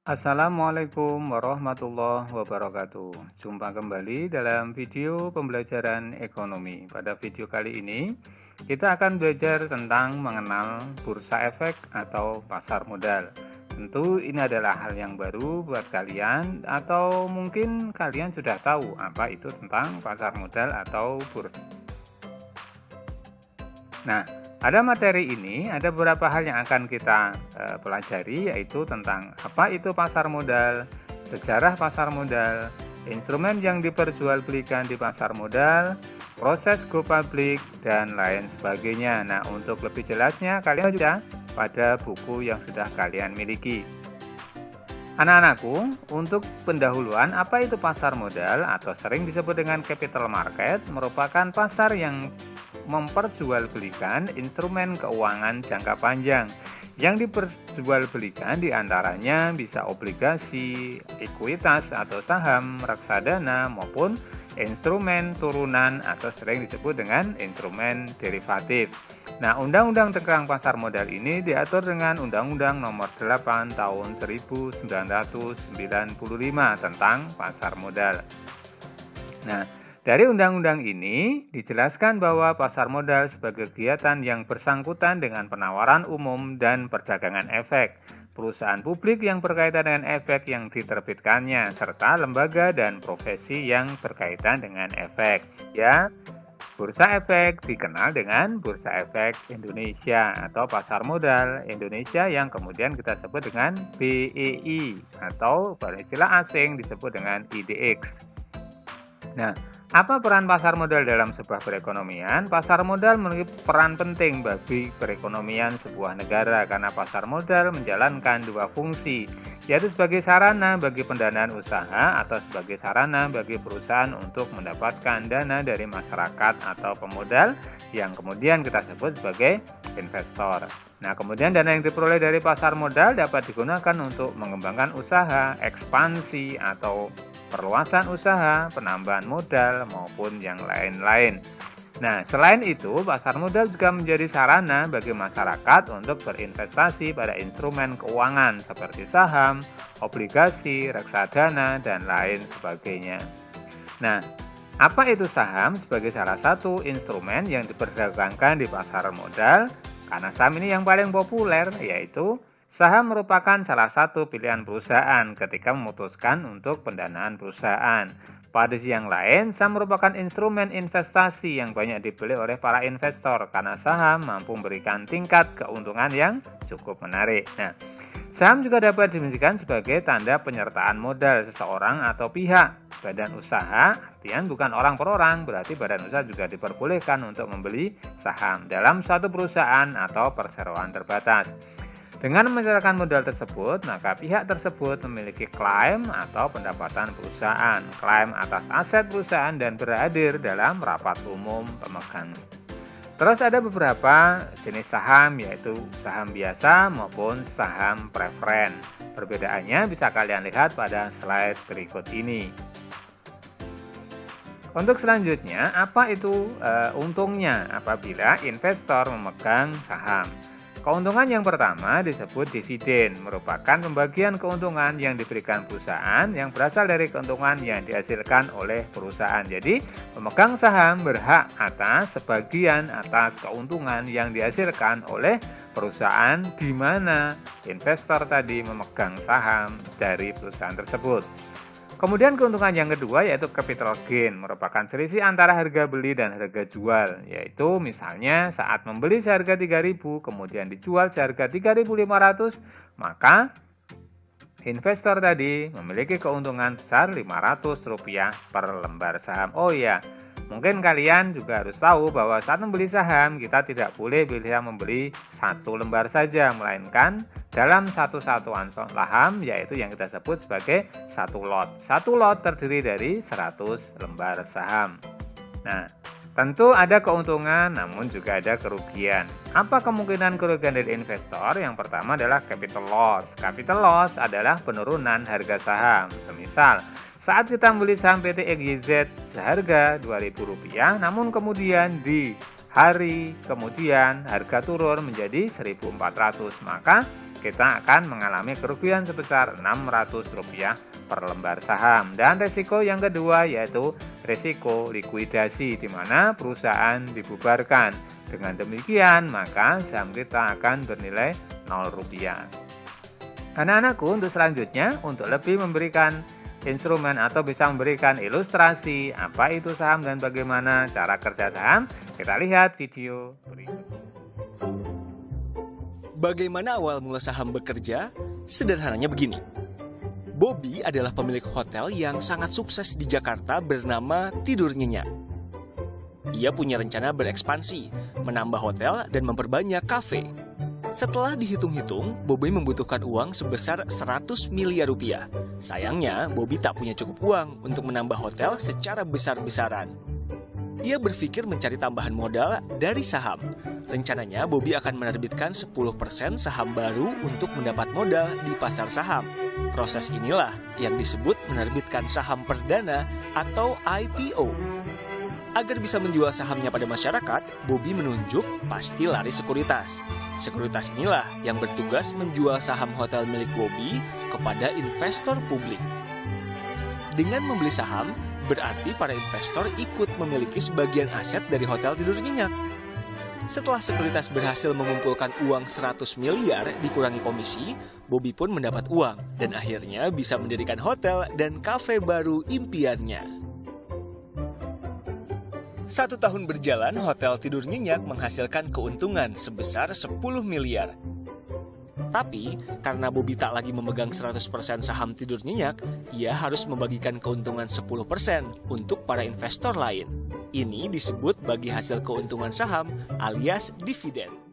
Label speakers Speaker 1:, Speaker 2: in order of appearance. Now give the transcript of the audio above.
Speaker 1: Assalamualaikum warahmatullahi wabarakatuh. Jumpa kembali dalam video pembelajaran ekonomi. Pada video kali ini, kita akan belajar tentang mengenal bursa efek atau pasar modal. Tentu ini adalah hal yang baru buat kalian atau mungkin kalian sudah tahu apa itu tentang pasar modal atau bursa. Nah, pada materi ini ada beberapa hal yang akan kita pelajari, yaitu tentang apa itu pasar modal, sejarah pasar modal, instrumen yang diperjualbelikan di pasar modal, proses go public, dan lain sebagainya. Nah, untuk lebih jelasnya kalian sudah pada buku yang sudah kalian miliki. Anak-anakku, untuk pendahuluan apa itu pasar modal atau sering disebut dengan capital market merupakan pasar yang memperjualbelikan instrumen keuangan jangka panjang. Yang diperjualbelikan diantaranya bisa obligasi, ekuitas atau saham, reksadana maupun instrumen turunan atau sering disebut dengan instrumen derivatif. Nah, Undang-Undang tentang Pasar Modal ini diatur dengan Undang-Undang Nomor 8 Tahun 1995 tentang pasar modal. Nah, dari undang-undang ini dijelaskan bahwa pasar modal sebagai kegiatan yang bersangkutan dengan penawaran umum dan perdagangan efek, perusahaan publik yang berkaitan dengan efek yang diterbitkannya, serta lembaga dan profesi yang berkaitan dengan efek. Ya, Bursa Efek dikenal dengan Bursa Efek Indonesia atau Pasar Modal Indonesia yang kemudian kita sebut dengan BEI atau pada istilah asing disebut dengan IDX. Nah, apa peran pasar modal dalam sebuah perekonomian? Pasar modal memiliki peran penting bagi perekonomian sebuah negara karena pasar modal menjalankan dua fungsi, yaitu sebagai sarana bagi pendanaan usaha atau sebagai sarana bagi perusahaan untuk mendapatkan dana dari masyarakat atau pemodal yang kemudian kita sebut sebagai investor. Nah, kemudian dana yang diperoleh dari pasar modal dapat digunakan untuk mengembangkan usaha, ekspansi atau perluasan usaha, penambahan modal, maupun yang lain-lain. Nah, selain itu, pasar modal juga menjadi sarana bagi masyarakat untuk berinvestasi pada instrumen keuangan seperti saham, obligasi, reksadana, dan lain sebagainya. Nah, apa itu saham sebagai salah satu instrumen yang diperdagangkan di pasar modal? Karena saham ini yang paling populer, yaitu saham merupakan salah satu pilihan perusahaan ketika memutuskan untuk pendanaan perusahaan. Pada sisi yang lain, saham merupakan instrumen investasi yang banyak dibeli oleh para investor karena saham mampu memberikan tingkat keuntungan yang cukup menarik. Nah, saham juga dapat didefinisikan sebagai tanda penyertaan modal seseorang atau pihak. Badan usaha, artinya bukan orang per orang, berarti badan usaha juga diperbolehkan untuk membeli saham dalam suatu perusahaan atau perseroan terbatas. Dengan menyerahkan modal tersebut, maka pihak tersebut memiliki klaim atau pendapatan perusahaan, klaim atas aset perusahaan dan berhadir dalam rapat umum pemegang. Terus ada beberapa jenis saham, yaitu saham biasa maupun saham preferen. Perbedaannya bisa kalian lihat pada slide berikut ini. Untuk selanjutnya, apa itu untungnya apabila investor memegang saham? Keuntungan yang pertama disebut dividen, merupakan pembagian keuntungan yang diberikan perusahaan yang berasal dari keuntungan yang dihasilkan oleh perusahaan. Jadi, pemegang saham berhak atas sebagian atas keuntungan yang dihasilkan oleh perusahaan di mana investor tadi memegang saham dari perusahaan tersebut. Kemudian keuntungan yang kedua yaitu capital gain, merupakan selisih antara harga beli dan harga jual, yaitu misalnya saat membeli seharga 3.000 kemudian dijual seharga 3.500, maka investor tadi memiliki keuntungan sebesar Rp500 per lembar saham. Oh iya, mungkin kalian juga harus tahu bahwa saat membeli saham kita tidak boleh membeli satu lembar saja, melainkan dalam satu satuan saham, yaitu yang kita sebut sebagai satu lot. Satu lot terdiri dari 100 lembar saham. Nah, tentu ada keuntungan namun juga ada kerugian. Apa kemungkinan kerugian dari investor? Yang pertama adalah capital loss. Capital loss adalah penurunan harga saham. Semisal, saat kita membeli saham PT XYZ seharga Rp2.000, namun kemudian di hari kemudian harga turun menjadi 1.400, maka kita akan mengalami kerugian sebesar Rp600 per lembar saham. Dan risiko yang kedua yaitu risiko likuidasi, di mana perusahaan dibubarkan. Dengan demikian, maka saham kita akan bernilai Rp0. Anak-anakku, untuk selanjutnya, untuk lebih memberikan instrumen atau bisa memberikan ilustrasi apa itu saham dan bagaimana cara kerja saham, kita lihat video berikut.
Speaker 2: Bagaimana awal mula saham bekerja? Sederhananya begini. Bobby adalah pemilik hotel yang sangat sukses di Jakarta bernama Tidur Nyenyak. Ia punya rencana berekspansi, menambah hotel dan memperbanyak kafe. Setelah dihitung-hitung, Bobby membutuhkan uang sebesar 100 miliar rupiah. Sayangnya, Bobby tak punya cukup uang untuk menambah hotel secara besar-besaran. Ia berpikir mencari tambahan modal dari saham. Rencananya, Bobby akan menerbitkan 10% saham baru untuk mendapat modal di pasar saham. Proses inilah yang disebut menerbitkan saham perdana atau IPO. Agar bisa menjual sahamnya pada masyarakat, Bobby menunjuk pasti lari sekuritas. Sekuritas inilah yang bertugas menjual saham hotel milik Bobby kepada investor publik. Dengan membeli saham, berarti para investor ikut memiliki sebagian aset dari Hotel Tidur Nyenyak. Setelah sekuritas berhasil mengumpulkan uang 100 miliar dikurangi komisi, Bobby pun mendapat uang dan akhirnya bisa mendirikan hotel dan kafe baru impiannya. 1 tahun berjalan, Hotel Tidur Nyenyak menghasilkan keuntungan sebesar 10 miliar. Tapi, karena Bobby tak lagi memegang 100% saham Tidur Nyenyak, ia harus membagikan keuntungan 10% untuk para investor lain. Ini disebut bagi hasil keuntungan saham alias dividen.